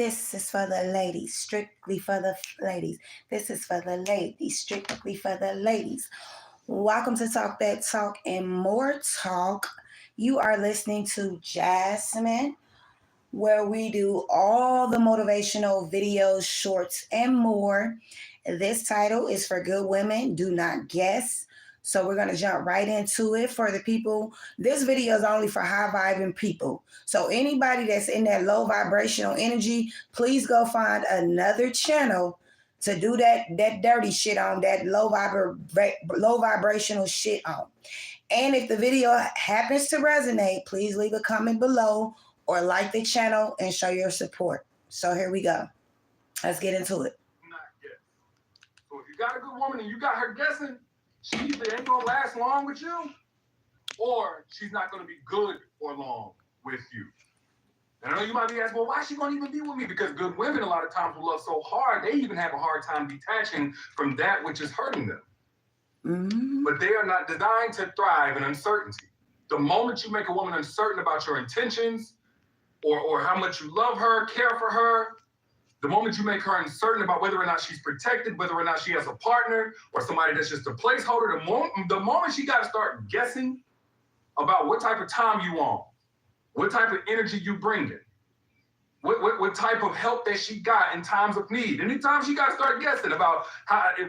This is for the ladies, strictly for the ladies. This is for the ladies, strictly for the ladies. Welcome to Talk That Talk and More Talk. You are listening to Jasmine, where we do all the motivational videos, shorts, and more. This title is for good women. Do not guess. So we're going to jump right into it for the people. This video is only for high vibing people. So anybody that's in that low vibrational energy, please go find another channel to do that dirty shit on, that low vibrational shit on. And if the video happens to resonate, please leave a comment below or like the channel and show your support. So here we go. Let's get into it. Not guess. So if you got a good woman and you got her guessing, she either ain't gonna last long with you, or she's not gonna be good for long with you. And I know you might be asking, well, why is she gonna even be with me? Because good women a lot of times will love so hard, they even have a hard time detaching from that which is hurting them. Mm-hmm. But they are not designed to thrive in uncertainty. The moment you make a woman uncertain about your intentions, or how much you love her, care for her, the moment you make her uncertain about whether or not she's protected, whether or not she has a partner, or somebody that's just a placeholder, the moment she got to start guessing about what type of time you want, what type of energy you bring in, what type of help that she got in times of need. Anytime she got to start guessing about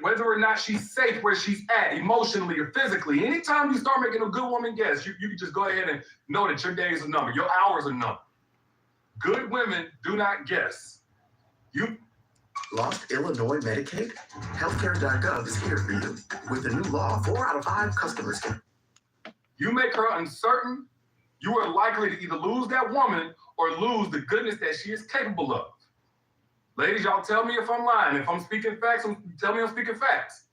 whether or not she's safe where she's at, emotionally or physically. Anytime you start making a good woman guess, you can just go ahead and know that your days are numbered, your hours are numbered. Good women do not guess. You lost Illinois Medicaid? Healthcare.gov is here for you. With the new law, 4 out of 5 customers can. You make her uncertain, you are likely to either lose that woman or lose the goodness that she is capable of. Ladies, y'all tell me if I'm lying. If I'm speaking facts, tell me I'm speaking facts.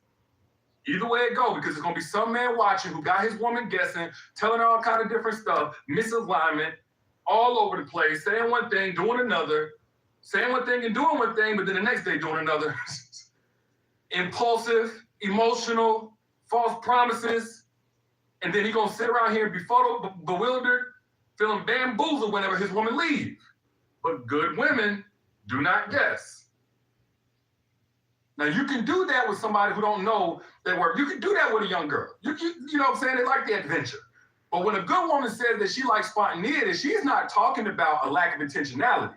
Either way it go, because there's gonna be some man watching who got his woman guessing, telling her all kind of different stuff, misalignment, all over the place, saying one thing, doing another, saying one thing and doing one thing, but then the next day doing another. Impulsive, emotional, false promises, and then he gonna sit around here and be bewildered, feeling bamboozled whenever his woman leaves. But good women do not guess. Now you can do that with somebody who don't know that work. You can do that with a young girl. You know what I'm saying? They like the adventure. But when a good woman says that she likes spontaneity, she's not talking about a lack of intentionality.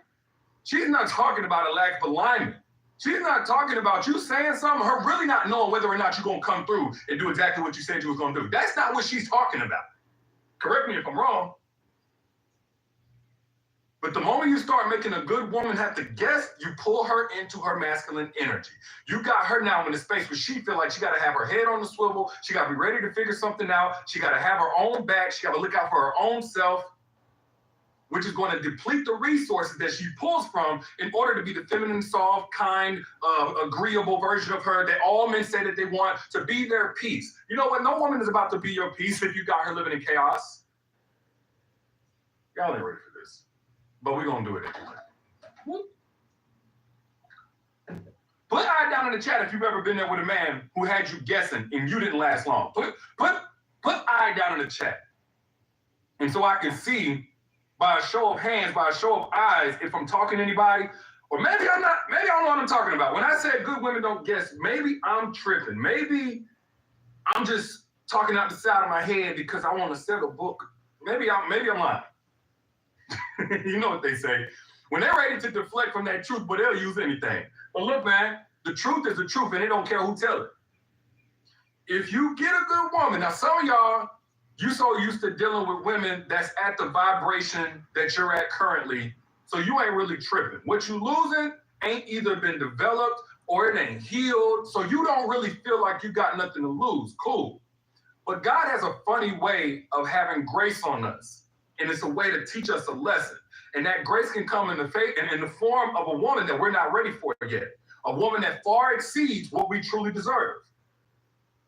She's not talking about a lack of alignment. She's not talking about you saying something, her really not knowing whether or not you're going to come through and do exactly what you said you was going to do. That's not what she's talking about. Correct me if I'm wrong. But the moment you start making a good woman have to guess, you pull her into her masculine energy. You got her now in a space where she feel like she got to have her head on the swivel. She got to be ready to figure something out. She got to have her own back. She got to look out for her own self, which is going to deplete the resources that she pulls from in order to be the feminine, soft, kind, agreeable version of her that all men say that they want to be their peace. You know what? No woman is about to be your peace if you got her living in chaos. Y'all ain't ready for this. But we're going to do it anyway. Put I down in the chat if you've ever been there with a man who had you guessing and you didn't last long. Put I down in the chat. And so I can see by a show of hands, by a show of eyes, if I'm talking to anybody, or maybe I'm not, maybe I don't know what I'm talking about. When I said good women don't guess, maybe I'm tripping. Maybe I'm just talking out the side of my head because I want to sell a book. Maybe I'm lying. You know what they say. When they're ready to deflect from that truth, but they'll use anything. But look, man, the truth is the truth, and they don't care who tells it. If you get a good woman, now some of y'all, you so used to dealing with women that's at the vibration that you're at currently, so you ain't really tripping. What you losing ain't either been developed or it ain't healed, so you don't really feel like you got nothing to lose. Cool. But God has a funny way of having grace on us. And it's a way to teach us a lesson. And that grace can come in the form of a woman that we're not ready for yet. A woman that far exceeds what we truly deserve.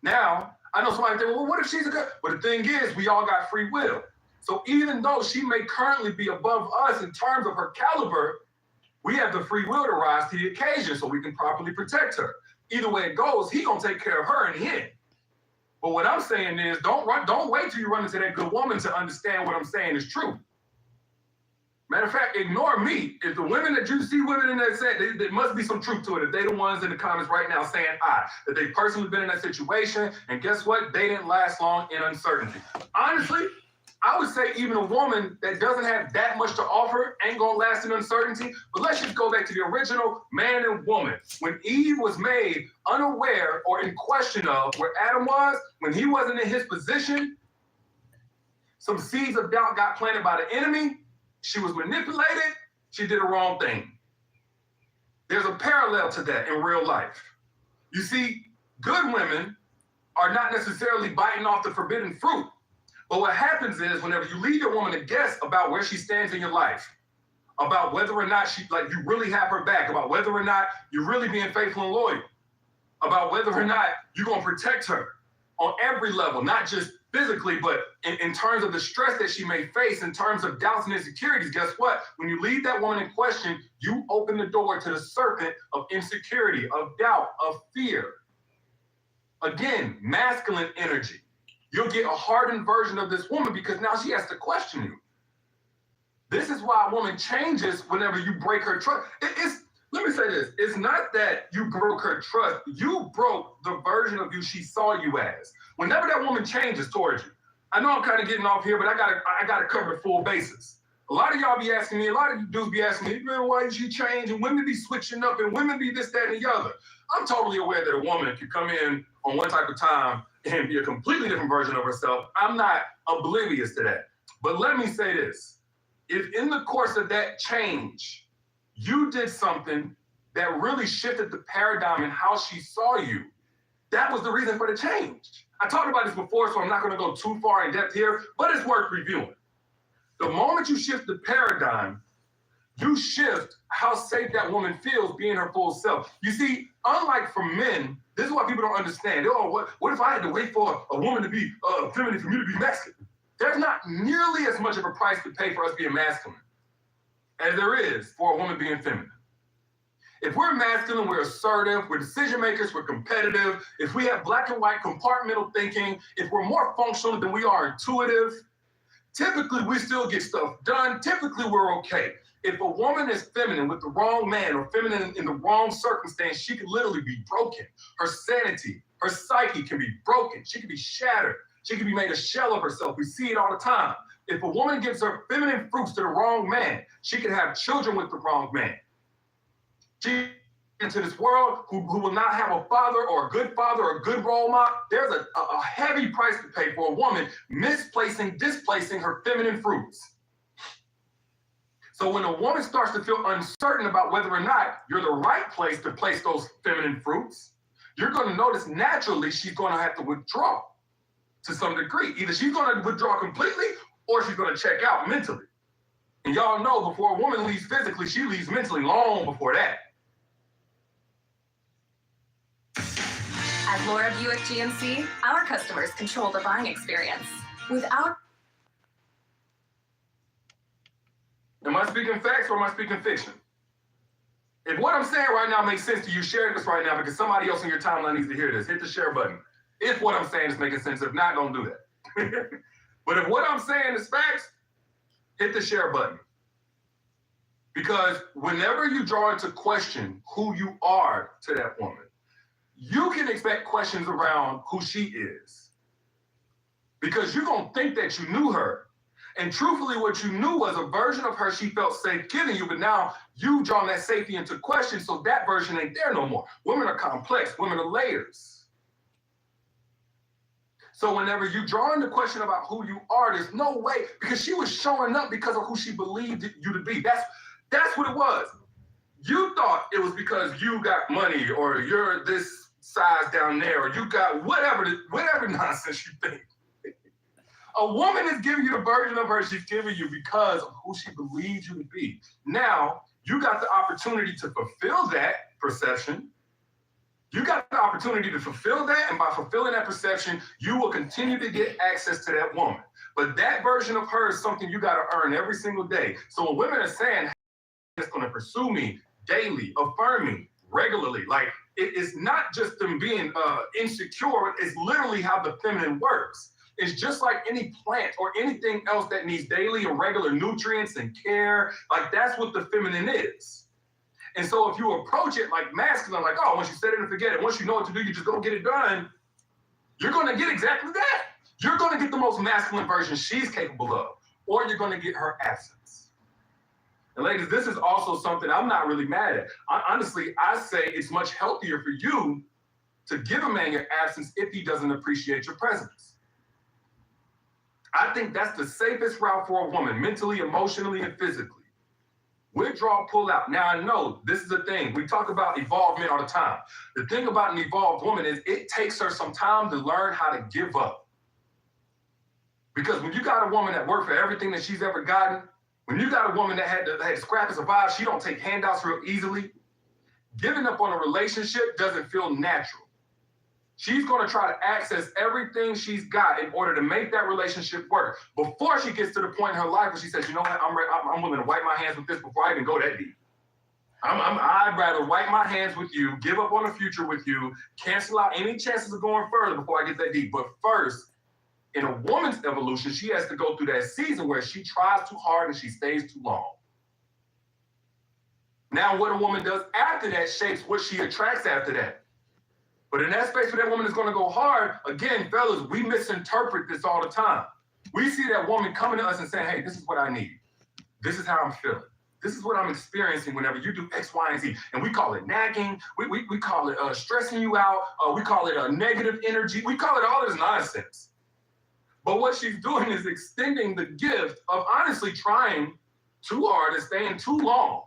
Now, I know somebody think, well, what if she's a good? But the thing is, we all got free will. So even though she may currently be above us in terms of her caliber, we have the free will to rise to the occasion so we can properly protect her. Either way it goes, he gonna take care of her in the end. But what I'm saying is, don't wait till you run into that good woman to understand what I'm saying is true. Matter of fact, ignore me. If the women that you see women in that set, there must be some truth to it. If they the ones in the comments right now saying that they've personally been in that situation, and guess what? They didn't last long in uncertainty. Honestly, I would say even a woman that doesn't have that much to offer ain't gonna last in uncertainty. But let's just go back to the original man and woman. When Eve was made unaware or in question of where Adam was, when he wasn't in his position, some seeds of doubt got planted by the enemy. She was manipulated. She did the wrong thing. There's a parallel to that in real life. You see, good women are not necessarily biting off the forbidden fruit. But what happens is whenever you leave your woman to guess about where she stands in your life, about whether or not you really have her back, about whether or not you're really being faithful and loyal, about whether or not you're going to protect her on every level, not just physically, but in terms of the stress that she may face, in terms of doubts and insecurities. Guess what? When you leave that woman in question, you open the door to the serpent of insecurity, of doubt, of fear. Again, masculine energy. You'll get a hardened version of this woman because now she has to question you. This is why a woman changes whenever you break her trust. Let me say this. It's not that you broke her trust. You broke the version of you she saw you as. Whenever that woman changes towards you, I know I'm kind of getting off here, but I gotta cover full bases. A lot of y'all be asking me, a lot of you dudes be asking me, man, why did she change? And women be switching up and women be this, that, and the other. I'm totally aware that a woman can come in on one type of time and be a completely different version of herself. I'm not oblivious to that. But let me say this. If in the course of that change, you did something that really shifted the paradigm in how she saw you, that was the reason for the change. I talked about this before, so I'm not going to go too far in depth here, but it's worth reviewing. The moment you shift the paradigm, you shift how safe that woman feels being her full self. You see, unlike for men, this is what people don't understand. Oh, what if I had to wait for a woman to be feminine for me to be masculine? There's not nearly as much of a price to pay for us being masculine as there is for a woman being feminine. If we're masculine, we're assertive, we're decision makers, we're competitive. If we have black and white compartmental thinking, if we're more functional than we are intuitive, typically we still get stuff done. Typically we're okay. If a woman is feminine with the wrong man or feminine in the wrong circumstance, she can literally be broken. Her sanity, her psyche can be broken. She can be shattered. She can be made a shell of herself. We see it all the time. If a woman gives her feminine fruits to the wrong man, she can have children with the wrong man. She into this world who will not have a father or a good father or a good role model. There's a heavy price to pay for a woman displacing her feminine fruits. So when a woman starts to feel uncertain about whether or not you're the right place to place those feminine fruits, you're going to notice naturally she's going to have to withdraw to some degree. Either she's going to withdraw completely or she's going to check out mentally. And y'all know before a woman leaves physically, she leaves mentally long before that. At Laura Buick GMC, our customers control the buying experience. Without Am I speaking facts or am I speaking fiction? If what I'm saying right now makes sense to you, share this right now because somebody else in your timeline needs to hear this. Hit the share button. If what I'm saying is making sense, if not, don't do that. But if what I'm saying is facts, hit the share button. Because whenever you draw into question who you are to that woman, you can expect questions around who she is. Because you're going to think that you knew her. And truthfully, what you knew was a version of her she felt safe giving you, but now you've drawn that safety into question, so that version ain't there no more. Women are complex. Women are layers. So whenever you draw into question about who you are, there's no way, because she was showing up because of who she believed you to be. That's what it was. You thought it was because you got money or you're this size down there or you got whatever nonsense you think. A woman is giving you the version of her she's giving you because of who she believes you to be. Now, you got the opportunity to fulfill that perception. You got the opportunity to fulfill that, and by fulfilling that perception, you will continue to get access to that woman. But that version of her is something you got to earn every single day. So when women are saying, it's going to pursue me daily, affirm me regularly, like it is not just them being insecure, it's literally how the feminine works. is just like any plant or anything else that needs daily and regular nutrients and care. Like that's what the feminine is. And so if you approach it like masculine, like, oh, once you set it and forget it, once you know what to do, you just go get it done, you're going to get exactly that. You're going to get the most masculine version she's capable of, or you're going to get her absence. And ladies, this is also something I'm not really mad at. Honestly, I say it's much healthier for you to give a man your absence if he doesn't appreciate your presence. I think that's the safest route for a woman, mentally, emotionally, and physically. Withdraw, pull out. Now, I know this is the thing. We talk about evolved men all the time. The thing about an evolved woman is it takes her some time to learn how to give up. Because when you got a woman that worked for everything that she's ever gotten, when you got a woman that had to scrap and survive, she don't take handouts real easily. Giving up on a relationship doesn't feel natural. She's going to try to access everything she's got in order to make that relationship work before she gets to the point in her life where she says, you know what, I'm willing to wipe my hands with this before I even go that deep. I'd rather wipe my hands with you, give up on the future with you, cancel out any chances of going further before I get that deep. But first, in a woman's evolution, she has to go through that season where she tries too hard and she stays too long. Now, what a woman does after that shapes what she attracts after that. But in that space where that woman is going to go hard, again, fellas, we misinterpret this all the time. We see that woman coming to us and saying, hey, this is what I need. This is how I'm feeling. This is what I'm experiencing whenever you do X, Y, and Z. And we call it nagging. We call it stressing you out. We call it negative energy. We call it all this nonsense. But what she's doing is extending the gift of honestly trying too hard and staying too long.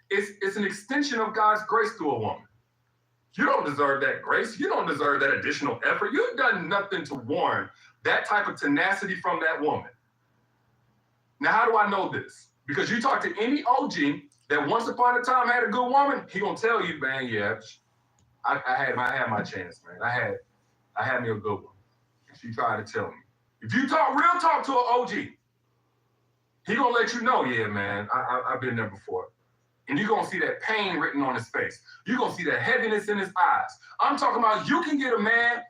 It's an extension of God's grace to a woman. You don't deserve that grace. You don't deserve that additional effort. You've done nothing to warrant that type of tenacity from that woman. Now, how do I know this? Because you talk to any OG that once upon a time had a good woman, he gonna tell you, man, yeah, I had my chance, man. I had me a good one. She tried to tell me. If you talk real talk to an OG, he gonna let you know, yeah, man, I've been there before. And you're going to see that pain written on his face. You're going to see that heaviness in his eyes. I'm talking about you can get a man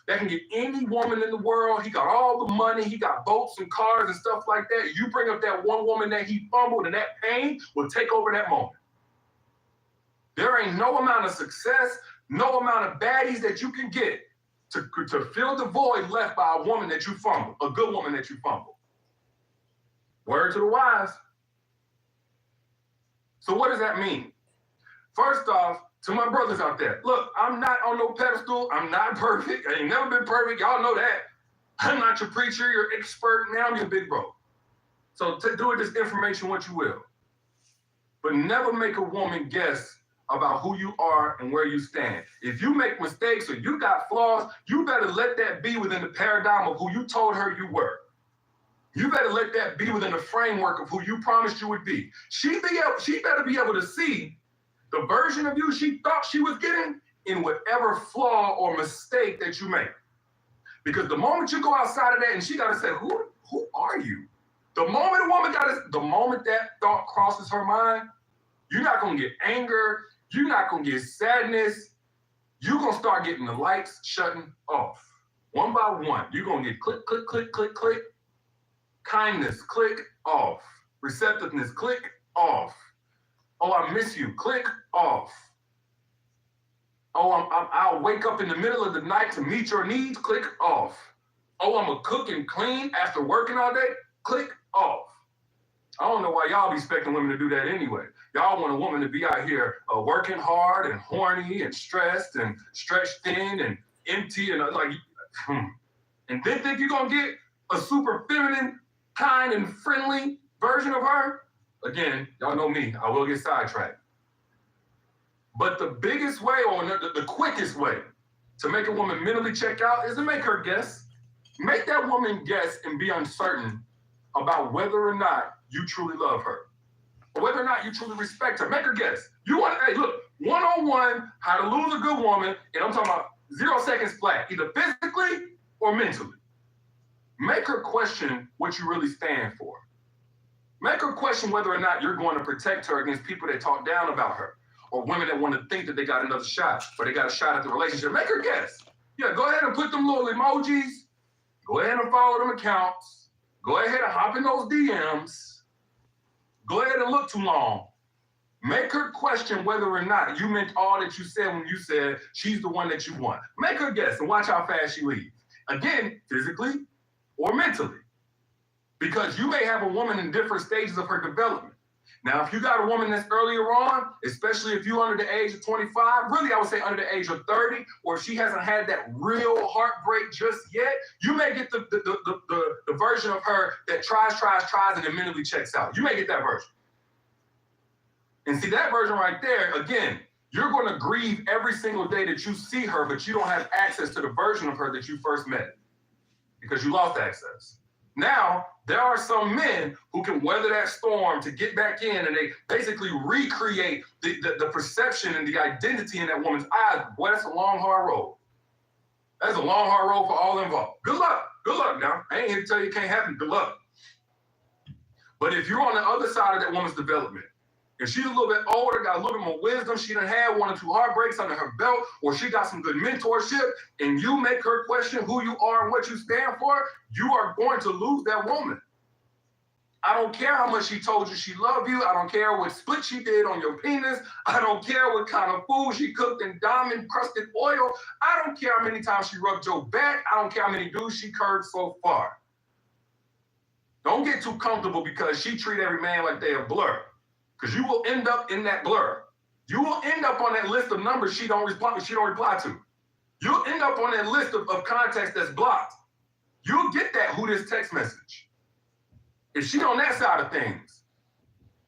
that can get any woman in the world. He got all the money. He got boats and cars and stuff like that. You bring up that one woman that he fumbled and that pain will take over that moment. There ain't no amount of success, no amount of baddies that you can get to fill the void left by a woman that you fumbled, a good woman that you fumbled. Word to the wise. So what does that mean? First off, to my brothers out there, look, I'm not on no pedestal. I'm not perfect. I ain't never been perfect. Y'all know that. I'm not your preacher, your expert. Now I'm your big bro. So do with this information what you will. But never make a woman guess about who you are and where you stand. If you make mistakes or you got flaws, you better let that be within the paradigm of who you told her you were. You better let that be within the framework of who you promised you would be. She better be able to see the version of you she thought she was getting in whatever flaw or mistake that you make. Because the moment you go outside of that and she got to say, who are you? The moment that thought crosses her mind, you're not going to get anger. You're not going to get sadness. You're going to start getting the lights shutting off. One by one, you're going to get click, click, click, click, click. Kindness, click, off. Receptiveness, click, off. Oh, I miss you, click, off. Oh, I'll wake up in the middle of the night to meet your needs, click, off. Oh, I'm a cook and clean after working all day, click, off. I don't know why y'all be expecting women to do that anyway. Y'all want a woman to be out here working hard and horny and stressed and stretched thin and empty and and then think you're gonna get a super feminine, kind and friendly version of her? Again, y'all know me, I will get sidetracked. But the biggest way or the quickest way to make a woman mentally check out is to make her guess. Make that woman guess and be uncertain about whether or not you truly love her, or whether or not you truly respect her. Make her guess. Hey, look, one-on-one, how to lose a good woman, and I'm talking about 0 seconds flat, either physically or mentally. Make her question what you really stand for. Make her question whether or not you're going to protect her against people that talk down about her, or women that want to think that they got another shot, or they got a shot at the relationship. Make her guess. Yeah, go ahead and put them little emojis. Go ahead and follow them accounts. Go ahead and hop in those DMs. Go ahead and look too long. Make her question whether or not you meant all that you said when you said she's the one that you want. Make her guess and watch how fast she leaves. Again, physically or mentally. Because you may have a woman in different stages of her development. Now, if you got a woman that's earlier on, especially if you're under the age of 25, really I would say under the age of 30, or if she hasn't had that real heartbreak just yet, you may get the version of her that tries, and then mentally checks out. You may get that version. And see, that version right there, again, you're going to grieve every single day that you see her, but you don't have access to the version of her that you first met because you lost access. Now, there are some men who can weather that storm to get back in, and they basically recreate the perception and the identity in that woman's eyes. Boy, that's a long, hard road. That's a long, hard road for all involved. Good luck. Good luck now. I ain't here to tell you it can't happen. Good luck. But if you're on the other side of that woman's development, if she's a little bit older, got a little bit more wisdom, she done had 1 or 2 heartbreaks under her belt, or she got some good mentorship, and you make her question who you are and what you stand for, you are going to lose that woman. I don't care how much she told you she loved you. I don't care what split she did on your penis. I don't care what kind of food she cooked in diamond-crusted oil. I don't care how many times she rubbed your back. I don't care how many dudes she curved so far. Don't get too comfortable because she treat every man like they a blur. Because you will end up in that blur. You will end up on that list of numbers she don't reply to. You'll end up on that list of contacts that's blocked. You'll get that who this text message. If she on that side of things,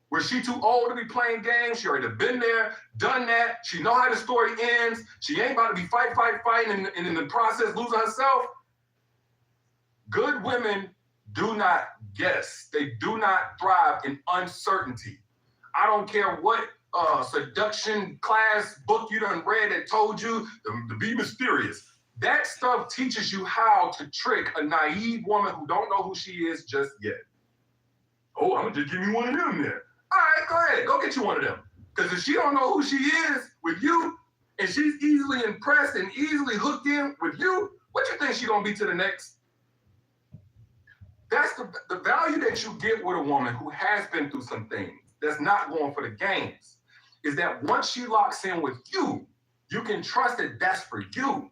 where she too old to be playing games, she already been there, done that, she know how the story ends, she ain't about to be fighting, and in the process losing herself. Good women do not guess. They do not thrive in uncertainty. I don't care what seduction class book you done read that told you to be mysterious. That stuff teaches you how to trick a naive woman who don't know who she is just yet. Oh, I'm gonna just give me one of them there. All right, go ahead, go get you one of them. Because if she don't know who she is with you, and she's easily impressed and easily hooked in with you, what you think she gonna be to the next? That's the value that you get with a woman who has been through some things, that's not going for the games, is that once she locks in with you, you can trust that that's for you.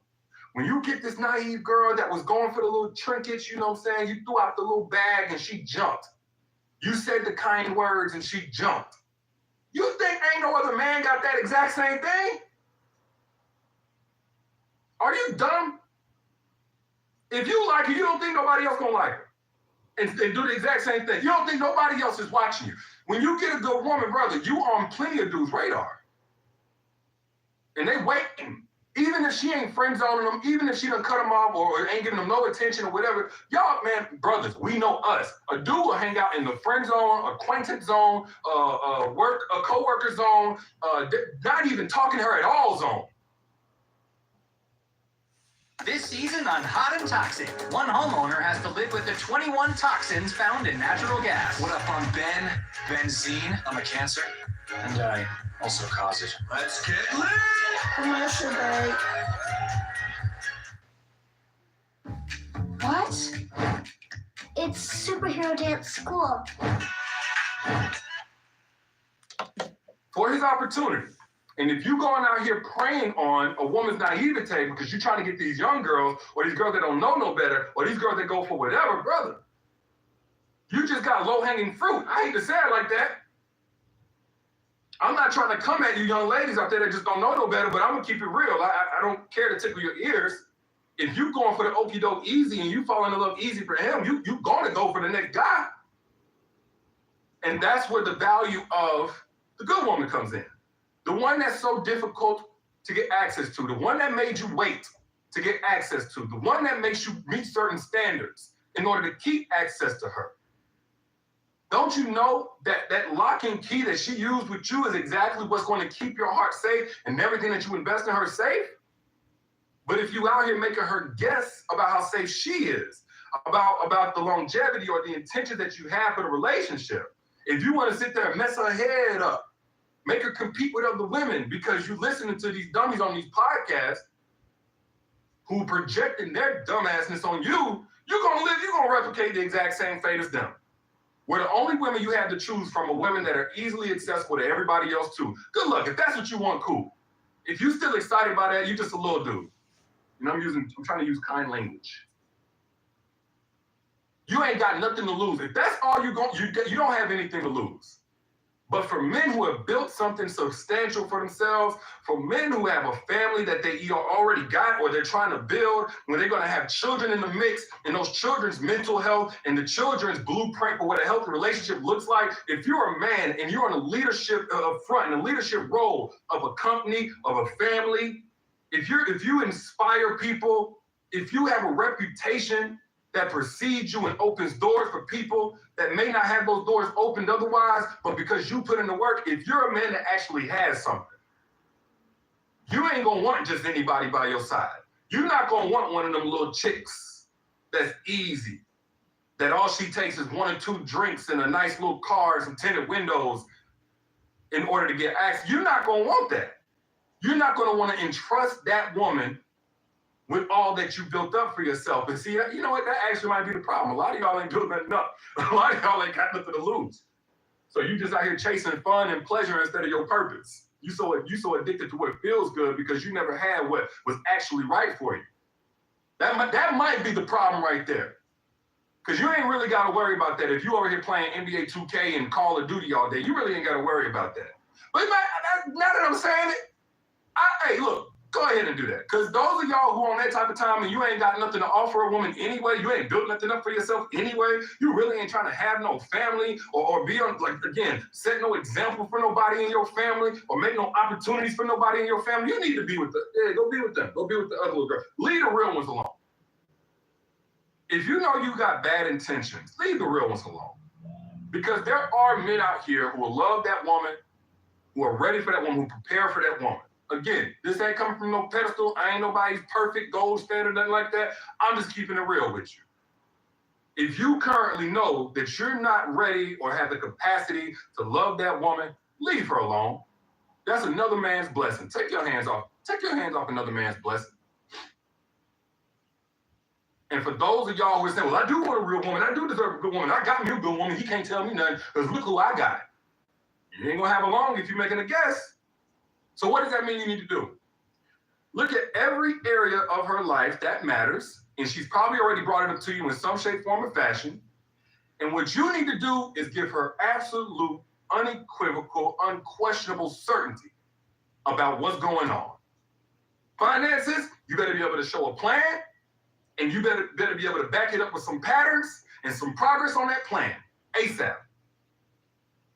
When you get this naive girl that was going for the little trinkets, you know what I'm saying? You threw out the little bag and she jumped. You said the kind words and she jumped. You think ain't no other man got that exact same thing? Are you dumb? If you like her, you don't think nobody else gonna like her and do the exact same thing. You don't think nobody else is watching you. When you get a good woman, brother, you on plenty of dudes' radar. And they waiting. Even if she ain't friend zoning them, even if she done cut them off or ain't giving them no attention or whatever, y'all, man, brothers, we know us. A dude will hang out in the friend zone, acquaintance zone, co-worker zone, not even talking to her at all zone. This season on Hot and Toxic, one homeowner has to live with the 21 toxins found in natural gas. What up, I'm Ben, benzene. I'm a cancer, and I also cause it. Let's get lit! Commercial break. What? It's superhero dance school. For his opportunity. And if you going out here preying on a woman's naivete because you're trying to get these young girls or these girls that don't know no better or these girls that go for whatever, brother, you just got low-hanging fruit. I hate to say it like that. I'm not trying to come at you young ladies out there that just don't know no better, but I'm going to keep it real. I don't care to tickle your ears. If you going for the okie doke easy and you falling in love easy for him, you going to go for the next guy. And that's where the value of the good woman comes in. The one that's so difficult to get access to, the one that made you wait to get access to, the one that makes you meet certain standards in order to keep access to her. Don't you know that that lock and key that she used with you is exactly what's going to keep your heart safe and everything that you invest in her safe? But if you out here making her guess about how safe she is, about the longevity or the intention that you have for the relationship, if you want to sit there and mess her head up, make her compete with other women because you're listening to these dummies on these podcasts who projecting their dumbassness on you, you're gonna replicate the exact same fate as them. We're the only women you have to choose from are women that are easily accessible to everybody else too. Good luck. If that's what you want, cool. If you're still excited by that, you're just a little dude. You know, I'm trying to use kind language. You ain't got nothing to lose. If that's all you don't have anything to lose. But for men who have built something substantial for themselves, for men who have a family that they either already got or they're trying to build, when they're going to have children in the mix, and those children's mental health and the children's blueprint for what a healthy relationship looks like, if you're a man and you're in a leadership front, in a leadership role of a company, of a family, if you inspire people, if you have a reputation that precedes you and opens doors for people that may not have those doors opened otherwise, but because you put in the work, if you're a man that actually has something, you ain't gonna want just anybody by your side. You're not gonna want one of them little chicks that's easy, that all she takes is 1 or 2 drinks and a nice little car and some tinted windows in order to get access. You're not gonna want that. You're not gonna wanna entrust that woman with all that you built up for yourself. And see, you know what, that actually might be the problem. A lot of y'all ain't built nothing up. A lot of y'all ain't got nothing to lose. So you just out here chasing fun and pleasure instead of your purpose. You so addicted to what feels good because you never had what was actually right for you. That might be the problem right there. Because you ain't really got to worry about that. If you over here playing NBA 2K and Call of Duty all day, you really ain't got to worry about that. But now that I'm saying it, hey, look, go ahead and do that. Because those of y'all who on that type of time and you ain't got nothing to offer a woman anyway, you ain't built nothing up for yourself anyway, you really ain't trying to have no family or be on, like, again, set no example for nobody in your family or make no opportunities for nobody in your family, you need to be with go be with them. Go be with the other little girl. Leave the real ones alone. If you know you got bad intentions, leave the real ones alone. Because there are men out here who will love that woman, who are ready for that woman, who prepare for that woman. Again, this ain't coming from no pedestal. I ain't nobody's perfect gold standard, nothing like that. I'm just keeping it real with you. If you currently know that you're not ready or have the capacity to love that woman, leave her alone. That's another man's blessing. Take your hands off. Take your hands off another man's blessing. And for those of y'all who are saying, well, I do want a real woman. I do deserve a good woman. I got me a good woman. He can't tell me nothing because look who I got. You ain't going to have a long if you're making a guess. So what does that mean you need to do? Look at every area of her life that matters, and she's probably already brought it up to you in some shape, form, or fashion. And what you need to do is give her absolute, unequivocal, unquestionable certainty about what's going on. Finances, you better be able to show a plan, and you better be able to back it up with some patterns and some progress on that plan, ASAP.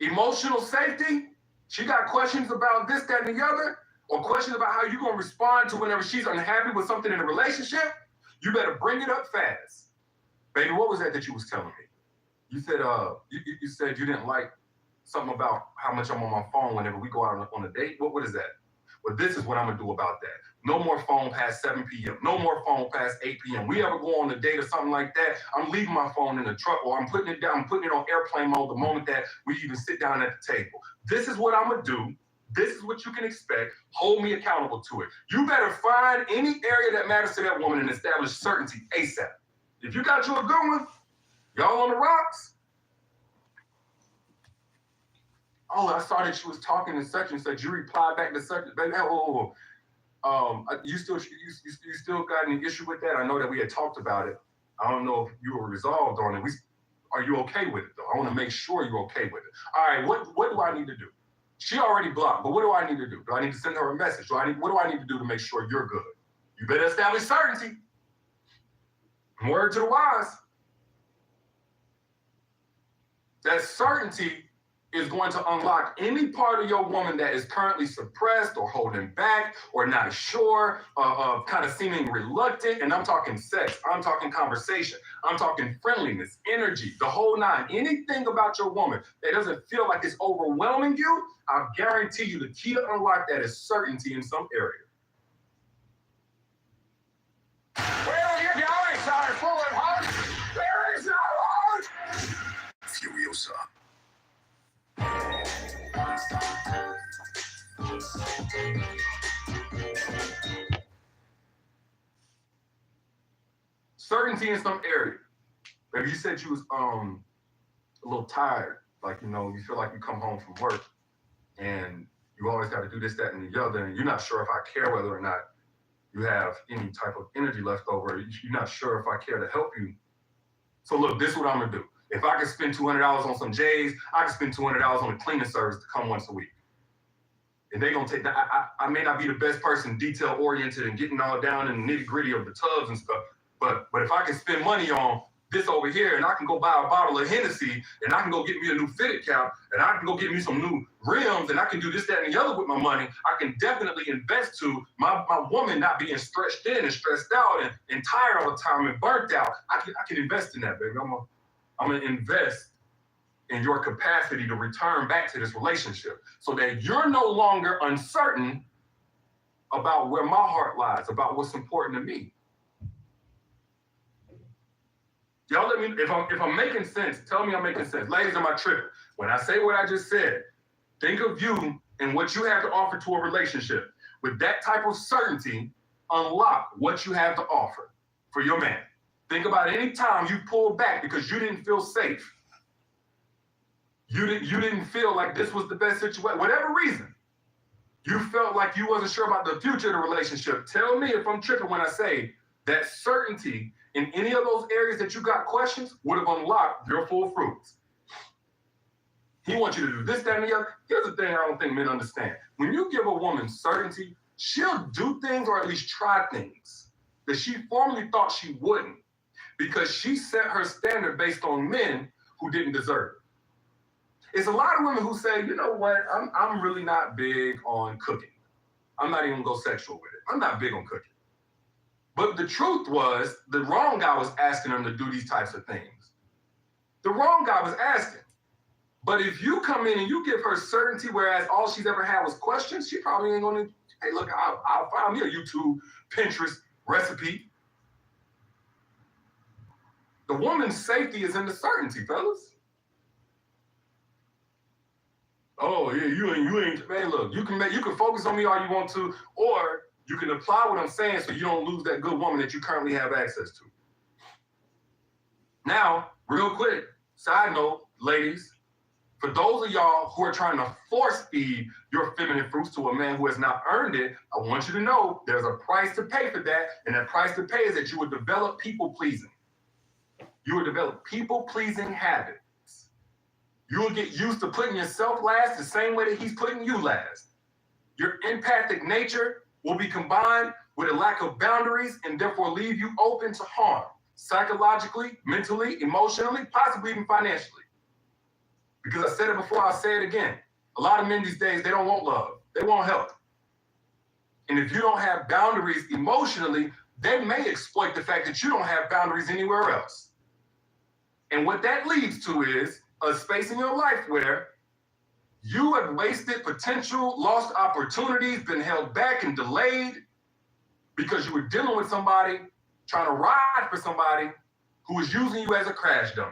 Emotional safety, she got questions about this, that, and the other, or questions about how you're going to respond to whenever she's unhappy with something in a relationship, you better bring it up fast. Baby, what was that you was telling me? You said you said you didn't like something about how much I'm on my phone whenever we go out on a date. What is that? Well, this is what I'm going to do about that. No more phone past 7 p.m. No more phone past 8 p.m. We ever go on a date or something like that, I'm leaving my phone in the truck or I'm putting it down, I'm putting it on airplane mode the moment that we even sit down at the table. This is what I'm going to do. This is what you can expect. Hold me accountable to it. You better find any area that matters to that woman and establish certainty ASAP. If you got you a good one, y'all on the rocks? Oh, I saw that she was talking to such and such. You replied back to such. Baby, you still got any issue with that? I know that we had talked about it. I don't know if you were resolved on it. Are you okay with it though? I want to make sure you're okay with it. All right, what do I need to do? She already blocked, but what do I need to do? Do I need to send her a message? What do I need to do to make sure you're good? You better establish certainty. Word to the wise. That certainty is going to unlock any part of your woman that is currently suppressed or holding back or not sure, kind of seeming reluctant. And I'm talking sex, I'm talking conversation, I'm talking friendliness, energy, the whole nine. Anything about your woman that doesn't feel like it's overwhelming you, I guarantee you the key to unlock that is certainty in some area. Where are you going, sir? Full of heart? There is no heart! Furiosa. Certainty in some area. Maybe you said you was a little tired, like you feel like you come home from work and you always got to do this, that, and the other, and you're not sure if I care whether or not you have any type of energy left over. You're not sure if I care to help you. So look, this is what I'm gonna do. If I could spend $200 on some J's, I can spend $200 on a cleaning service to come once a week. And they're gonna take that. I may not be the best person, detail oriented and getting all down in the nitty gritty of the tubs and stuff, but if I can spend money on this over here, and I can go buy a bottle of Hennessy, and I can go get me a new fitted cap, and I can go get me some new rims, and I can do this, that, and the other with my money, I can definitely invest to my woman not being stretched in and stressed out and tired all the time and burnt out. I can invest in that, baby. I'm gonna invest in your capacity to return back to this relationship so that you're no longer uncertain about where my heart lies, about what's important to me. Y'all let me, if I'm making sense, tell me I'm making sense. Ladies, am I tripping? When I say what I just said, think of you and what you have to offer to a relationship. With that type of certainty, unlock what you have to offer for your man. Think about any time you pulled back because you didn't feel safe. You didn't feel like this was the best situation, whatever reason. You felt like you wasn't sure about the future of the relationship. Tell me if I'm tripping when I say that certainty in any of those areas that you got questions would have unlocked your full fruits. He wants you to do this, that, and the other. Here's the thing I don't think men understand. When you give a woman certainty, she'll do things or at least try things that she formerly thought she wouldn't because she set her standard based on men who didn't deserve it. It's a lot of women who say, you know what, I'm really not big on cooking. I'm not even gonna go sexual with it. I'm not big on cooking. But the truth was, the wrong guy was asking them to do these types of things. The wrong guy was asking. But if you come in and you give her certainty, whereas all she's ever had was questions, she probably ain't gonna, hey, look, I'll find me a YouTube, Pinterest recipe. The woman's safety is in the certainty, fellas. Oh yeah, you ain't, man, look, you can focus on me all you want to, or you can apply what I'm saying so you don't lose that good woman that you currently have access to. Now, real quick, side note, ladies, for those of y'all who are trying to force feed your feminine fruits to a man who has not earned it, I want you to know there's a price to pay for that, and that price to pay is that you would develop people-pleasing. You would develop people-pleasing habits. You will get used to putting yourself last the same way that he's putting you last. Your empathic nature will be combined with a lack of boundaries and therefore leave you open to harm, psychologically, mentally, emotionally, possibly even financially. Because I said it before, I'll say it again. A lot of men these days, they don't want love. They want help. And if you don't have boundaries emotionally, they may exploit the fact that you don't have boundaries anywhere else. And what that leads to is a space in your life where you have wasted potential, lost opportunities, been held back and delayed because you were dealing with somebody, trying to ride for somebody who was using you as a crash dummy.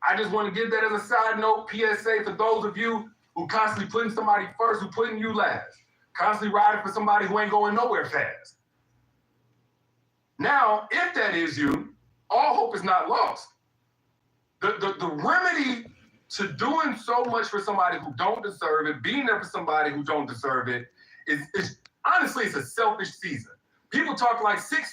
I just want to give that as a side note, PSA, for those of you who constantly putting somebody first, who putting you last, constantly riding for somebody who ain't going nowhere fast. Now, if that is you, all hope is not lost. The remedy to doing so much for somebody who don't deserve it, being there for somebody who don't deserve it, is honestly, it's a selfish season. People talk like 6